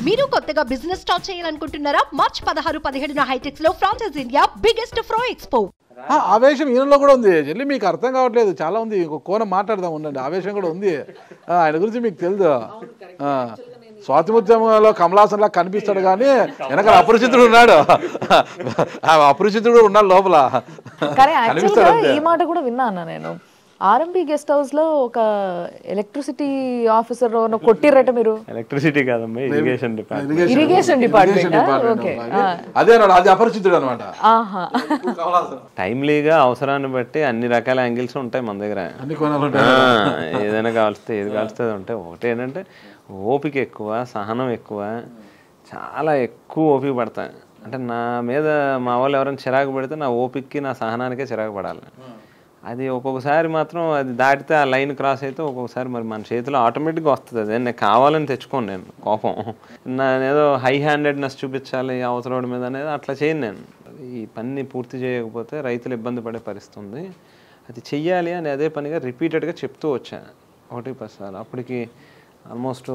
మీరు కొత్తగా business start చేయాలనుకుంటున్నారా? మార్చ్ 16-17 హైటెక్స్ లో ఫ్రాన్సెస్ ఇండియా బిగ్గెస్ట్ ఫ్రో ఎక్స్పో. ఆవేశం ఈయనలో కూడా ఉంది. చెల్లి మీకు అర్థం కావట్లేదు, చాలా ఉంది. ఇంకొక కోణం మాట్లాడదాం ఉండండి. ఆవేశం కూడా ఉంది. ఆయన గురించి మీకు తెలుసు. స్వాతిముత్యంలో కమలాసన్లా కనిపిస్తాడు కానీ వెనకాల అపరిచితుడు ఉన్నాడు. అపరిచితుడు ఉన్నాడు లోపల. ఈ మాట కూడా విన్నాను నేను. ఆర్ఎంపీ గెస్ట్ హౌస్ లో ఒక ఎలక్ట్రిసిటీ ఆఫీసర్ కొట్టిరట మీరు. ఎలక్ట్రిసిటీ కాదమ్మా, ఇరిగేషన్ డిపార్ట్మెంట్. అదే అది అపరిచితుడు అనమాట. టైమ్లీగా అవసరాన్ని బట్టి అన్ని రకాల యాంగిల్స్ ఉంటాయి మన దగ్గర. ఏదైనా కావాల్స్తే ఏది కావాల్స్తే అది ఉంటాయి. ఒకటి ఏంటంటే ఓపిక ఎక్కువ, సహనం ఎక్కువ, చాలా ఎక్కువ ఓపిక పడతాయి. అంటే నా మీద మా వాళ్ళు ఎవరైనా చిరాకు పడితే నా ఓపికకి నా సహనానికే చిరాకు పడాలి. అది ఒక్కొక్కసారి మాత్రం అది దాటితే ఆ లైన్ క్రాస్ అయితే ఒక్కొక్కసారి మరి మన చేతిలో ఆటోమేటిక్గా వస్తుంది. అదే నేను కావాలని తెచ్చుకోను నేను కోపం. నేనేదో హై హ్యాండెడ్నెస్ చూపించాలి అవతల మీద అనేది అట్లా చేయను నేను. ఈ పని పూర్తి చేయకపోతే రైతులు ఇబ్బంది పడే పరిస్థితి ఉంది. అది చెయ్యాలి అని అదే పనిగా రిపీటెడ్గా చెప్తూ వచ్చాను 1-10 సార్లు. అప్పటికి ఆల్మోస్ట్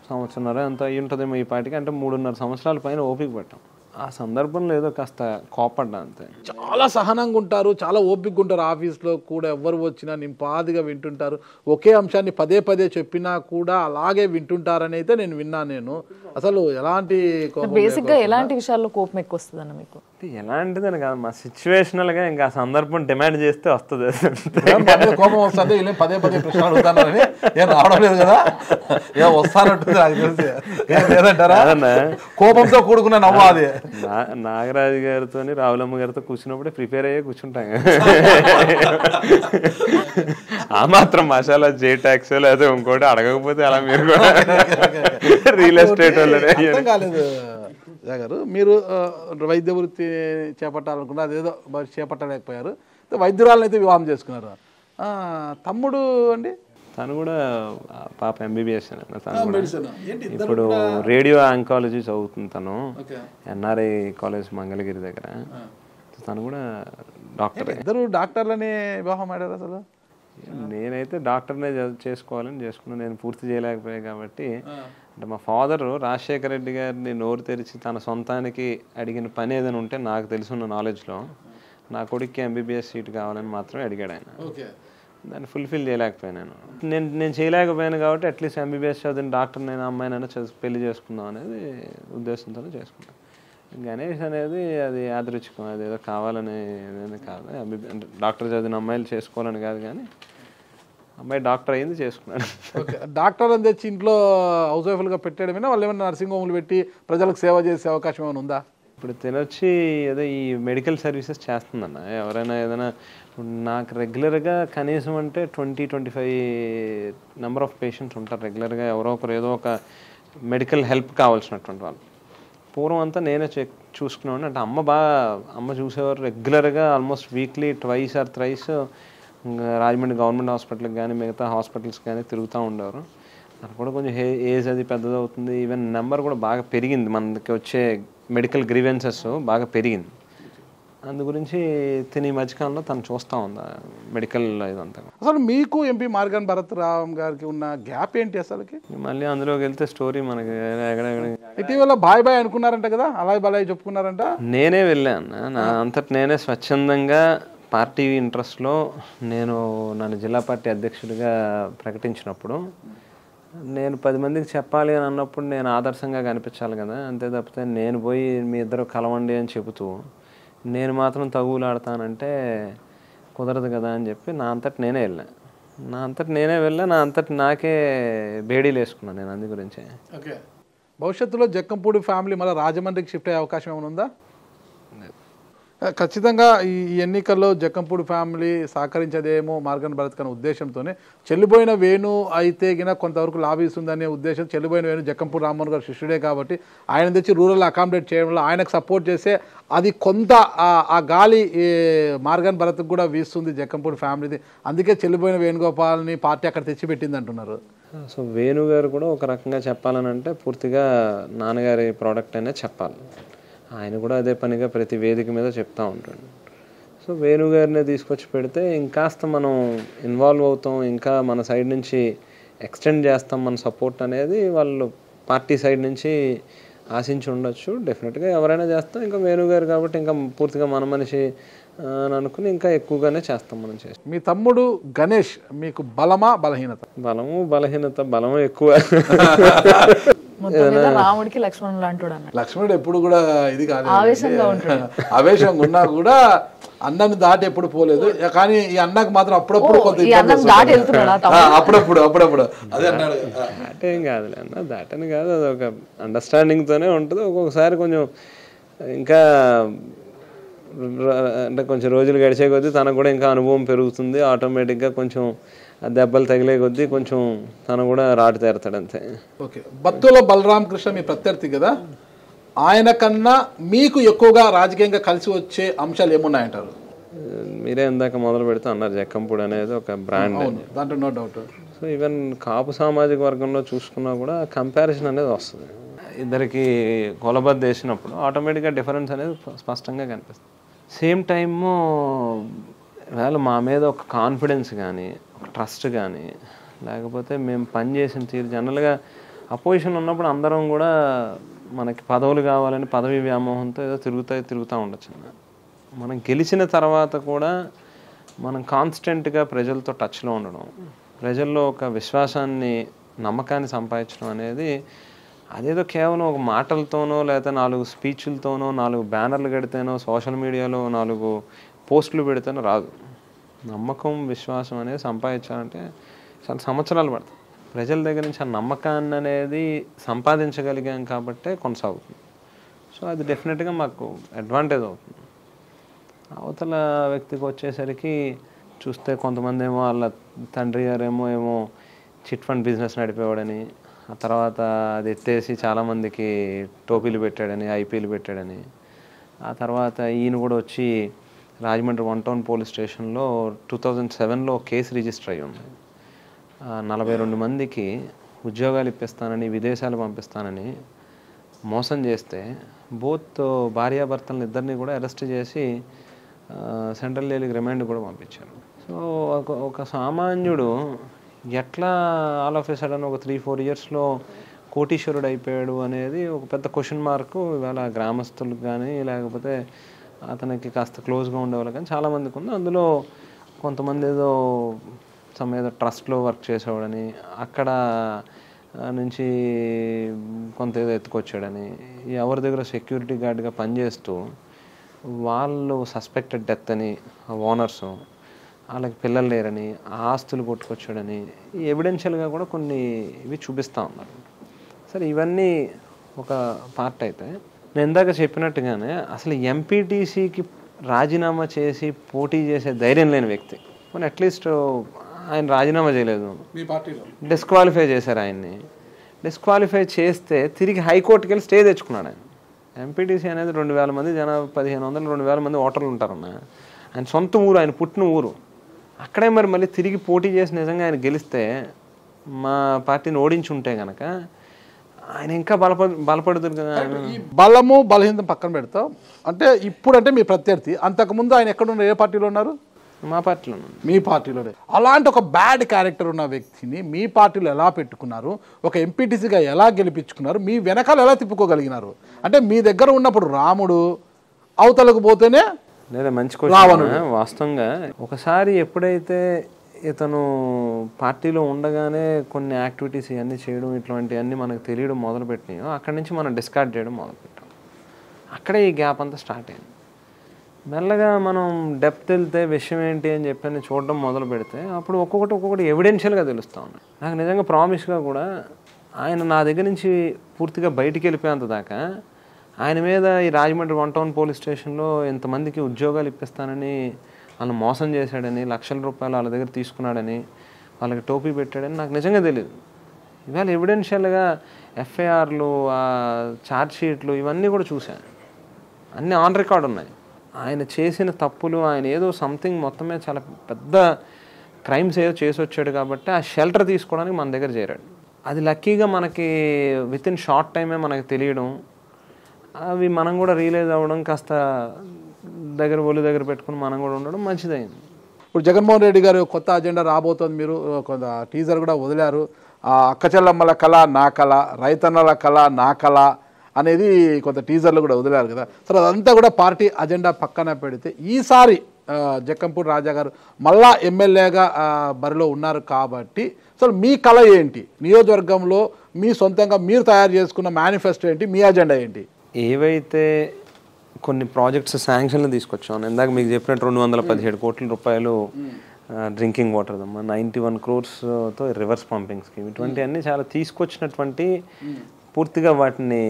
సంవత్సరంన్నర అంత అయ్యి ఉంటుందేమో ఈ పాటికి. అంటే 3.5 సంవత్సరాల పైన ఓపిక పట్టాం. ఆ సందర్భంలో ఏదో కాస్త కోపడ్డా అంతే. చాలా సహనంగా ఉంటారు, చాలా ఓపికగా ఉంటారు. ఆఫీస్లో కూడా ఎవరు వచ్చినా నింపాదిగా వింటుంటారు. ఒకే అంశాన్ని పదే పదే చెప్పినా కూడా అలాగే వింటుంటారని అయితే నేను విన్నాను. నేను అసలు ఎలాంటి బేసిక్గా ఎలాంటి విషయాల్లో కోపం ఎక్కువ వస్తుంది అన్న మీకు? ఎలాంటిదని కాదు, మా సిచ్యువేషనల్గా ఇంకా సందర్భం డిమాండ్ చేస్తే వస్తుంది. కోపం వస్తుంది. వీళ్ళు పదే పదే ప్రశ్నలు అడుగుతానని ఏం రావడం లేదు కదా, ఏం వస్తానంటుంది నాకు తెలిసి. లేదంటారా? కోపంతో కూడుకున్న నవ్వు అది. నాగరాజు గారితో రావులమ్మ గారితో కూర్చున్నప్పుడే ప్రిపేర్ అయ్యే కూర్చుంటాం. ఆ మాత్రం మసాలా జే ట్యాక్స్ లేదా ఇంకోటి అడగకపోతే అలా మీరు కూడా రియల్ ఎస్టేట్ అర్థం కాలేదు గారు. మీరు వైద్య వృత్తి చేపట్టాలనుకున్నారు, అదేదో చేపట్టలేకపోయారు. వైద్యురాలను అయితే వివాహం చేసుకున్నారు. తమ్ముడు అండి? తను కూడా పాప ఎంబీబీఎస్. ఇప్పుడు రేడియో ఆంకాలజీ చదువుతుంది తను, ఎన్ఆర్ఐ కాలేజ్ మంగళగిరి దగ్గర. తను కూడా డాక్టర్. ఇద్దరు డాక్టర్లనే వివాహం ఆడారు. అసలు నేనైతే డాక్టర్నే చేసుకోవాలని చేసుకున్నాను. నేను పూర్తి చేయలేకపోయాను కాబట్టి. అంటే మా ఫాదర్ రాజశేఖర రెడ్డి గారిని నోరు తెరిచి తన సొంతానికి అడిగిన పని ఏదైనా ఉంటే నాకు తెలుసున్న నాలెడ్జ్లో నా కొడుక్కి ఎంబీబీఎస్ సీట్ కావాలని మాత్రమే అడిగాడు ఆయన. దాన్ని ఫుల్ఫిల్ చేయలేకపోయాను. నేను చేయలేకపోయాను కాబట్టి అట్లీస్ట్ ఎంబీబీఎస్ చదివిన డాక్టర్ నేను అమ్మాయినైనా పెళ్లి చేసుకుందాం అనేది ఉద్దేశంతో చేసుకున్నాను. గణేష్ అనేది అది యాదృచ్ఛికం, అది ఏదో కావాలని కాదు. అంటే డాక్టర్ చదివిన అమ్మాయిలు చేసుకోవాలని కాదు, కానీ అమ్మాయి డాక్టర్ అయింది చేసుకున్నాడు. డాక్టర్ అని తెచ్చి ఇంట్లో హౌస్ వైఫ్లుగా పెట్టేయడమేనా, వాళ్ళు ఏమైనా నర్సింగ్ హోమ్లు పెట్టి ప్రజలకు సేవ చేసే అవకాశం ఏమైనా ఉందా? ఇప్పుడు తినొచ్చి ఏదో ఈ మెడికల్ సర్వీసెస్ చేస్తుందన్న. ఎవరైనా ఏదైనా నాకు రెగ్యులర్గా కనీసం అంటే 20-25 నెంబర్ ఆఫ్ పేషెంట్స్ ఉంటారు రెగ్యులర్గా. ఎవరో ఒకరు ఏదో ఒక మెడికల్ హెల్ప్ కావాల్సినటువంటి వాళ్ళు. పూర్వం అంతా నేనే చూసుకునేవాడిని. అంటే అమ్మ చూసేవారు రెగ్యులర్గా. Almost weekly 2 or 3 Rajahmundry government హాస్పిటల్కి కానీ మిగతా హాస్పిటల్స్ కానీ తిరుగుతూ ఉండేవారు. నాకు కూడా కొంచెం ఏజ్ అది పెద్దదవుతుంది. ఈవెన్ నెంబర్ కూడా బాగా పెరిగింది, మనకి వచ్చే మెడికల్ గ్రీవెన్సెస్ బాగా పెరిగింది. అందు గురించి తిని మధ్యకాలంలో తను చూస్తూ ఉందా మెడికల్ ఇదంతా. అసలు మీకు ఎంపీ మార్గాన్ భరత్ రామ్ గారికి ఉన్న గ్యాప్ ఏంటి అసలుకి? మళ్ళీ అందులోకి వెళ్తే స్టోరీ మనకి ఎక్కడెక్కడ. ఇటీవల బాయ్ అనుకున్నారంట కదా, అలాయ్ బలాయ్ చెప్పుకున్నారంట. నేనే వెళ్ళాను, నా అంతటి నేనే స్వచ్ఛందంగా పార్టీ ఇంట్రెస్ట్లో నన్ను జిల్లా పార్టీ అధ్యక్షుడిగా ప్రకటించినప్పుడు నేను 10 మందికి చెప్పాలి అని అన్నప్పుడు నేను ఆదర్శంగా కనిపించాలి కదా. అంతే తప్పితే నేను పోయి మీ ఇద్దరు కలవండి అని చెబుతూ నేను మాత్రం తగులాడతానంటే కుదరదు కదా అని చెప్పి నా అంతటి నేనే వెళ్ళా. నా అంతటి నాకే బేడీలు వేసుకున్నాను నేను అందు గురించి. ఓకే, భవిష్యత్తులో జక్కంపూడి ఫ్యామిలీ మళ్ళీ రాజమండ్రికి షిఫ్ట్ అయ్యే అవకాశం ఏమైనా ఉందా? ఖచ్చితంగా ఈ ఎన్నికల్లో జక్కంపూడి ఫ్యామిలీ సహకరించదేమో మార్గాన్ భరత్ అనే ఉద్దేశంతోనే. చెల్లిపోయిన వేణు అయితే గిన కొంతవరకు లాభిస్తుందనే ఉద్దేశం. చెల్లిపోయిన వేణు జక్కంపూడి రామ్మోహన్ గారు శిష్యుడే కాబట్టి ఆయన తెచ్చి రూరల్ అకామిడేట్ చేయడంలో ఆయనకు సపోర్ట్ చేస్తే అది కొంత ఆ గాలి మార్గాన్ భరత్కి కూడా వీస్తుంది జక్కంపూడి ఫ్యామిలీది. అందుకే చెల్లిపోయిన వేణుగోపాల్ని పార్టీ అక్కడ తెచ్చిపెట్టింది అంటున్నారు. సో వేణుగారు కూడా ఒక రకంగా చెప్పాలని అంటే పూర్తిగా నాన్నగారి ప్రోడక్ట్ అనే చెప్పాలి. ఆయన కూడా అదే పనిగా ప్రతి వేదిక మీద చెప్తూ ఉంటాడు. సో వేణుగారినే తీసుకొచ్చి పెడితే ఇంకాస్త మనం ఇన్వాల్వ్ అవుతాం, ఇంకా మన సైడ్ నుంచి ఎక్స్టెండ్ చేస్తాం మన సపోర్ట్ అనేది వాళ్ళు పార్టీ సైడ్ నుంచి ఆశించి ఉండొచ్చు. డెఫినెట్గా ఎవరైనా చేస్తాం. ఇంకా వేణు గారు కాబట్టి ఇంకా పూర్తిగా మన మనిషి అని అనుకుని ఇంకా ఎక్కువగానే చేస్తాం మనం చేస్తాం. మీ తమ్ముడు గణేష్ మీకు బలమా బలహీనత? బలము బలహీనత. బలము ఎక్కువ. రాముడికి లక్ష్మణుడు లాంటి లక్ష్మణుడు ఎప్పుడు కూడా ఇది కాదు, ఆవేశంగా ఉంటాడు. ఆవేశంగా ఉన్నా కూడా అన్నని దాటి ఎప్పుడు పోలేదు. కానీ ఈ అన్నకు మాత్రం అప్పుడప్పుడు కొంత అప్పుడప్పుడు అదే అన్నాడు. దాటేం కాదులే అన్న, దాటని కాదు, అది ఒక అండర్స్టాండింగ్తోనే ఉంటుంది. ఒక్కొక్కసారి కొంచెం ఇంకా అంటే కొంచెం రోజులు గడిచే కొద్దీ తనకు కూడా ఇంకా అనుభవం పెరుగుతుంది. ఆటోమేటిక్గా కొంచెం దెబ్బలు తగిలే కొద్దీ కొంచెం తను కూడా రాటు తేరుతాడు అంతే. ఓకే, బత్తుల బలరామకృష్ణ మీ ప్రత్యర్థి కదా, ఆయన కన్నా మీకు ఎక్కువగా రాజకీయంగా కలిసి వచ్చే అంశాలు ఏమున్నాయంటారు? మీరే ఇందాక మొదలు పెడితే అన్నారు జక్కంపూడి అనేది ఒక బ్రాండ్, దాంట్లో నో డౌట్. సో ఈవెన్ కాపు సామాజిక వర్గంలో చూసుకున్నా కూడా కంపారిజన్ అనేది వస్తుంది. ఇద్దరికి కొలబద్ద వేసినప్పుడు ఆటోమేటిక్గా డిఫరెన్స్ అనేది స్పష్టంగా కనిపిస్తుంది. సేమ్ టైము వేళ మా మీద ఒక కాన్ఫిడెన్స్ కానీ ఒక ట్రస్ట్ కానీ లేకపోతే మేము పనిచేసిన తీరు, జనరల్గా అపోజిషన్ ఉన్నప్పుడు అందరం కూడా మనకి పదవులు కావాలని పదవి వ్యామోహంతో ఏదో తిరుగుతూ ఉండొచ్చు. మనం గెలిచిన తర్వాత కూడా మనం కాన్స్టెంట్గా ప్రజలతో టచ్లో ఉండడం, ప్రజల్లో ఒక విశ్వాసాన్ని నమ్మకాన్ని సంపాదించడం అనేది అదేదో కేవలం ఒక మాటలతోనో లేదా 4 స్పీచ్లతోనో 4 బ్యానర్లు కడితేనో సోషల్ మీడియాలో 4 పోస్టులు పెడితేనో రాదు. నమ్మకం విశ్వాసం అనేది సంపాదించాలంటే చాలా సంవత్సరాలు పడుతుంది. ప్రజల దగ్గర నుంచి ఆ నమ్మకాన్ని అనేది సంపాదించగలిగాం కాబట్టే కొనసాగుతుంది. సో అది డెఫినెట్గా మాకు అడ్వాంటేజ్ అవుతుంది. అవతల వ్యక్తికి వచ్చేసరికి చూస్తే కొంతమంది ఏమో వాళ్ళ తండ్రి గారేమో చిట్ ఫండ్ బిజినెస్ నడిపేవాడని, ఆ తర్వాత అది ఎత్తేసి చాలామందికి టోపీలు పెట్టాడని, ఐపీలు పెట్టాడని, ఆ తర్వాత ఈయన కూడా వచ్చి రాజమండ్రి 1 టౌన్ పోలీస్ స్టేషన్లో 2007లో కేసు రిజిస్టర్ అయ్యి ఉంది. 42 మందికి ఉద్యోగాలు ఇప్పిస్తానని, విదేశాలు పంపిస్తానని మోసం చేస్తే బోత్ భార్యాభర్తలను ఇద్దరిని కూడా అరెస్ట్ చేసి సెంట్రల్ జైలుకి రిమాండ్ కూడా పంపించారు. సో ఒక సామాన్యుడు ఎట్లా ఆల్ ఆఫ్ ఎ సడన్ ఒక 3-4 ఇయర్స్లో కోటీశ్వరుడు అయిపోయాడు అనేది ఒక పెద్ద క్వశ్చన్ మార్కు ఇవాళ గ్రామస్తులకు కానీ లేకపోతే అతనికి కాస్త క్లోజ్గా ఉండేవాళ్ళు కానీ చాలామందికి ఉంది. అందులో కొంతమంది ఏదో ట్రస్ట్లో వర్క్ చేసేవాడని, అక్కడ నుంచి కొంత ఏదో ఎత్తుకొచ్చాడని, ఎవరి దగ్గర సెక్యూరిటీ గార్డ్గా పనిచేస్తూ వాళ్ళు సస్పెక్టెడ్ డెత్ అని ఓనర్సు, వాళ్ళకి పిల్లలు లేరని, ఆస్తులు కొట్టుకొచ్చాడని ఎవిడెన్షియల్గా కూడా కొన్ని ఇవి చూపిస్తూ ఉన్నారు. సరే, ఇవన్నీ ఒక పార్ట్ అయితే నేను ఇందాక చెప్పినట్టుగానే అసలు ఎంపీటీసీకి రాజీనామా చేసి పోటీ చేసే ధైర్యం లేని వ్యక్తి, మన అట్లీస్ట్ ఆయన రాజీనామా చేయలేదు, డిస్క్వాలిఫై చేశారు ఆయన్ని. డిస్క్వాలిఫై చేస్తే తిరిగి హైకోర్టుకి వెళ్ళి స్టే తెచ్చుకున్నాడు ఆయన. ఎంపీటీసీ అనేది 2000 మంది జనాభా, 1500-2000 మంది ఓటర్లు ఉంటారన్న. ఆయన సొంత ఊరు, ఆయన పుట్టిన ఊరు. అక్కడే మళ్ళీ తిరిగి పోటీ చేసి నిజంగా ఆయన గెలిస్తే, మా పార్టీని ఓడించి ఉంటే కనుక ఆయన ఇంకా బలపడుతుంది కదా. బలము బలహీనత పక్కన పెడతాం అంటే ఇప్పుడు అంటే మీ ప్రత్యర్థి, అంతకుముందు ఆయన ఎక్కడ ఉన్నారు, ఏ పార్టీలో ఉన్నారు? మా పార్టీలో. మీ పార్టీలోనే. అలాంటి ఒక బ్యాడ్ క్యారెక్టర్ ఉన్న వ్యక్తిని మీ పార్టీలో ఎలా పెట్టుకున్నారు, ఒక ఎంపీటీసీగా ఎలా గెలిపించుకున్నారు, మీ వెనకాల ఎలా తిప్పుకోగలిగినారు? అంటే మీ దగ్గర ఉన్నప్పుడు రాముడు, అవతలకు పోతేనే లేదా మంచి క్వశ్చన్. వాస్తవంగా ఒకసారి ఎప్పుడైతే ఇతను పార్టీలో ఉండగానే కొన్ని యాక్టివిటీస్ ఇవన్నీ చేయడం, ఇట్లాంటివన్నీ మనకు తెలియడం మొదలుపెట్టినాయో అక్కడి నుంచి మనం డిస్కార్డ్ చేయడం మొదలుపెట్టాం. అక్కడే ఈ గ్యాప్ అంతా స్టార్ట్ అయింది. మెల్లగా మనం డెప్త్ వెళ్తే విషయం ఏంటి అని చెప్పి చూడడం మొదలు పెడితే అప్పుడు ఒక్కొక్కటి ఎవిడెన్షియల్గా తెలుస్తూ ఉన్నాయి. నాకు నిజంగా ప్రామిస్గా కూడా ఆయన నా దగ్గర నుంచి పూర్తిగా బయటికి వెళ్ళిపోయేంత దాకా ఆయన మీద ఈ రాజమండ్రి 1 టౌన్ పోలీస్ స్టేషన్లో ఎంతమందికి ఉద్యోగాలు ఇప్పిస్తానని వాళ్ళని మోసం చేశాడని, లక్షల రూపాయలు వాళ్ళ దగ్గర తీసుకున్నాడని, వాళ్ళకి టోపీ పెట్టాడని నాకు నిజంగా తెలియదు. ఇవాళ ఎవిడెన్షియల్గా ఎఫ్ఐఆర్లు, ఛార్జ్ షీట్లు ఇవన్నీ కూడా చూశాను. అన్నీ ఆన్ రికార్డ్ ఉన్నాయి. ఆయన చేసిన తప్పులు, ఆయన ఏదో సంథింగ్ మొత్తమే చాలా పెద్ద క్రైమ్స్ ఏదో చేసి వచ్చాడు కాబట్టి ఆ షెల్టర్ తీసుకోవడానికి మన దగ్గర చేరాడు. అది లక్కీగా మనకి విత్ ఇన్ షార్ట్ టైమే మనకి తెలియడం, అవి మనం కూడా రియలైజ్ అవ్వడం, కాస్త ఒళ్ళు దగ్గర పెట్టుకుని మనం కూడా ఉండడం మంచిదైంది. ఇప్పుడు జగన్మోహన్ రెడ్డి గారు కొత్త అజెండా రాబోతోంది, మీరు కొంత టీజర్ కూడా వదిలారు. అక్కచెల్లమ్మల కళ నా కళ, రైతన్నల కళ నా కళ అనేది కొంత టీజర్లు కూడా వదిలారు కదా. సరే అదంతా కూడా పార్టీ అజెండా పక్కన పెడితే ఈసారి జక్కంపూడి రాజా గారు మళ్ళా ఎమ్మెల్యేగా బరిలో ఉన్నారు కాబట్టి అసలు మీ కళ ఏంటి, నియోజకవర్గంలో మీ సొంతంగా మీరు తయారు చేసుకున్న మేనిఫెస్టో ఏంటి, మీ అజెండా ఏంటి? ఏవైతే కొన్ని ప్రాజెక్ట్స్ శాంక్షన్లు తీసుకొచ్చాను, ఇందాక మీకు చెప్పినట్టు 217 కోట్ల రూపాయలు డ్రింకింగ్ వాటర్, 91 crores-తో రివర్స్ పంపింగ్ స్కీమ్, ఇటువంటివన్నీ చాలా తీసుకొచ్చినటువంటి పూర్తిగా వాటిని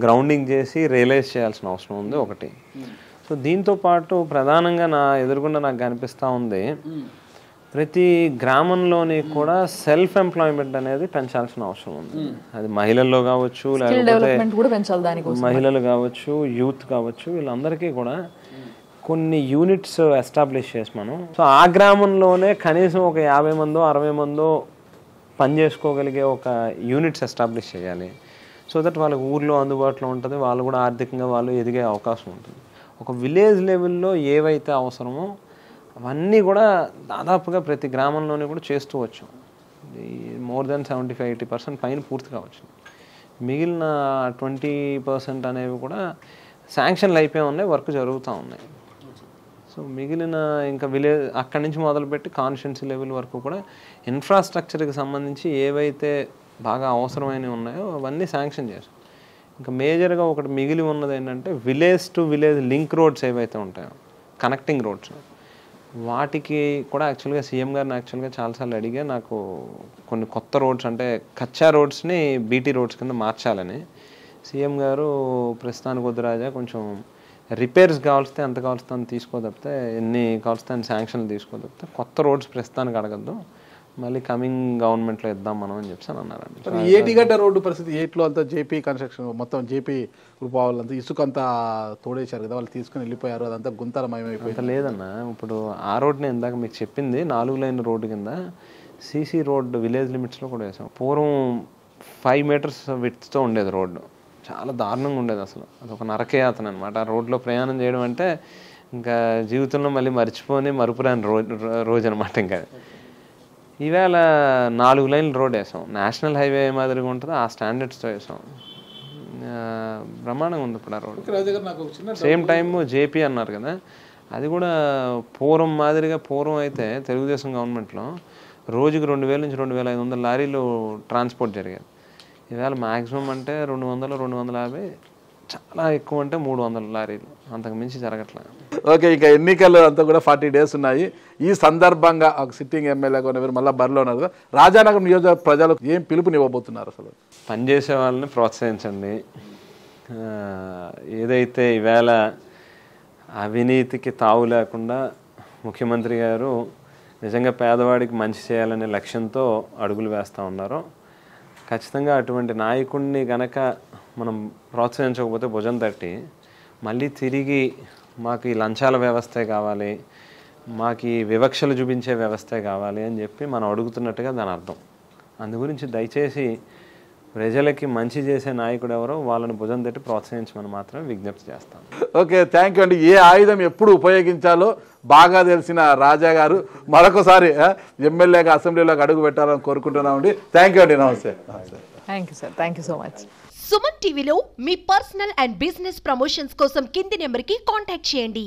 గ్రౌండింగ్ చేసి రియలైజ్ చేయాల్సిన అవసరం ఉంది ఒకటి. సో దీంతో పాటు ప్రధానంగా నా ఎదురుగుండా నాకు కనిపిస్తూ ఉంది, ప్రతి గ్రామంలోని కూడా సెల్ఫ్ ఎంప్లాయ్మెంట్ అనేది పెంచాల్సిన అవసరం ఉంది. అది మహిళల్లో కావచ్చు, లేకపోతే మహిళలు కావచ్చు, యూత్ కావచ్చు, వీళ్ళందరికీ కూడా కొన్ని యూనిట్స్ ఎస్టాబ్లిష్ చేసి మనం సో ఆ గ్రామంలోనే కనీసం ఒక 50 మందో 60 మందో పని చేసుకోగలిగే ఒక యూనిట్స్ ఎస్టాబ్లిష్ చేయాలి. సో దట్ వాళ్ళకి ఊర్లో అందుబాటులో ఉంటుంది, వాళ్ళు కూడా ఆర్థికంగా వాళ్ళు ఎదిగే అవకాశం ఉంటుంది. ఒక విలేజ్ లెవెల్లో ఏవైతే అవసరమో అవన్నీ కూడా దాదాపుగా ప్రతి గ్రామంలోనే కూడా చేస్తూ వచ్చాం. మోర్ దెన్ 75-80% పైన పూర్తి కావచ్చు. మిగిలిన 20% అనేవి కూడా శాంక్షన్లు అయిపోయి ఉన్నాయి, వర్క్ జరుగుతూ ఉన్నాయి. సో మిగిలిన ఇంకా విలేజ్ అక్కడి నుంచి మొదలుపెట్టి కాన్స్టిట్యున్సీ లెవెల్ వరకు కూడా ఇన్ఫ్రాస్ట్రక్చర్కి సంబంధించి ఏవైతే బాగా అవసరమైనవి ఉన్నాయో అవన్నీ శాంక్షన్ చేశాం. ఇంకా మేజర్గా ఒకటి మిగిలి ఉన్నది ఏంటంటే village to village link roads ఏవైతే ఉంటాయో, కనెక్టింగ్ రోడ్స్, వాటికి కూడా యాక్చువల్గా సీఎం గారిని యాక్చువల్గా చాలాసార్లు అడిగా, నాకు కొన్ని కొత్త రోడ్స్ అంటే కచ్చా రోడ్స్ని బీటీ రోడ్స్ కింద మార్చాలని. సీఎం గారు ప్రస్తుతానికి వద్దురాజా, కొంచెం రిపేర్స్ కావాల్స్తే ఎంత కావాల్స్తే అంత తీసుకోదప్పితే, ఎన్ని కావాల్స్తే అన్ని శాంక్షన్లు తీసుకోదప్పితే కొత్త రోడ్స్ ప్రస్తుతానికి అడగద్దు, మళ్ళీ కమింగ్ గవర్నమెంట్లో ఇద్దాం మనం అని చెప్పి అన్నారండి. ఏటిగడ్డ రోడ్డు పరిస్థితి, ఏట్లో అంతా జేపీ కన్స్ట్రక్షన్ మొత్తం జేపీ గ్రూప్ వాళ్ళంతా ఇసుకంతా తోడేశారు కదా, వాళ్ళు తీసుకుని వెళ్ళిపోయారు, అదంతా గుంతరమయమైపోయింది. లేదన్నా, ఇప్పుడు ఆ రోడ్ని ఇందాక మీకు చెప్పింది 4 లైన్ రోడ్డు కింద సీసీ రోడ్ విలేజ్ లిమిట్స్లో కూడా వేసాం. పూర్వం 5 meters విడ్త్తో ఉండేది రోడ్డు, చాలా దారుణంగా ఉండేది అసలు. అదొక నరకయాతన అనమాట. ఆ రోడ్లో ప్రయాణం చేయడం అంటే ఇంకా జీవితంలో మళ్ళీ మరుపురాని రోజు అనమాట. ఇంకా ఈవేళ 4 లైన్ల రోడ్ వేసాం, నేషనల్ హైవే మాదిరిగా ఉంటుందో ఆ స్టాండర్డ్స్తో వేసాం. బ్రహ్మాండంగా ఉంది ఇప్పుడు ఆ రోడ్. సేమ్ టైమ్ జేపీ అన్నారు కదా, అది కూడా పూర్వం మాదిరిగా, పూర్వం అయితే తెలుగుదేశం గవర్నమెంట్లో రోజుకి 2000 నుంచి 2500 లారీలు ట్రాన్స్పోర్ట్ జరిగేది. ఈవేళ మ్యాక్సిమం అంటే 200-250, చాలా ఎక్కువ అంటే 300 లారీలు, అంతకు మించి జరగట్లేదు. ఓకే, ఇక ఎన్నికలు అంతా కూడా 40 days ఉన్నాయి. ఈ సందర్భంగా ఒక సిట్టింగ్ ఎమ్మెల్యేగా ఉన్నవారు మళ్ళీ బరిలో ఉన్నారు కదా, రాజానగరం నియోజకవర్గ ప్రజలకు ఏం పిలుపునివ్వబోతున్నారు? అసలు పనిచేసే వాళ్ళని ప్రోత్సహించండి. ఏదైతే ఈవేళ అవినీతికి తావు లేకుండా ముఖ్యమంత్రి గారు నిజంగా పేదవాడికి మంచి చేయాలనే లక్ష్యంతో అడుగులు వేస్తూ ఉన్నారో, ఖచ్చితంగా అటువంటి నాయకుడిని కనుక మనం ప్రోత్సహించకపోతే భుజం తట్టి మళ్ళీ తిరిగి మాకు ఈ లంచాల వ్యవస్థే కావాలి, మాకు ఈ వివక్షలు చూపించే వ్యవస్థే కావాలి అని చెప్పి మనం అడుగుతున్నట్టుగా దాని అర్థం. అందు గురించి దయచేసి ప్రజలకి మంచి చేసే నాయకుడు ఎవరో వాళ్ళని భుజం తట్టి ప్రోత్సహించమని మాత్రం విజ్ఞప్తి చేస్తాను. ఓకే, థ్యాంక్ యూ అండి. ఏ ఆయుధం ఎప్పుడు ఉపయోగించాలో బాగా తెలిసిన రాజా గారు మరొకసారి ఎమ్మెల్యేగా అసెంబ్లీలోకి అడుగు పెట్టాలని కోరుకుంటున్నామండి. థ్యాంక్ యూ అండి, నమస్తే. Thank you sir, thank you so much. Suman టీవీలో మీ పర్సనల్ అండ్ బిజినెస్ ప్రమోషన్స్ కోసం కింది నెంబర్కి కాంటాక్ట్ చేయండి.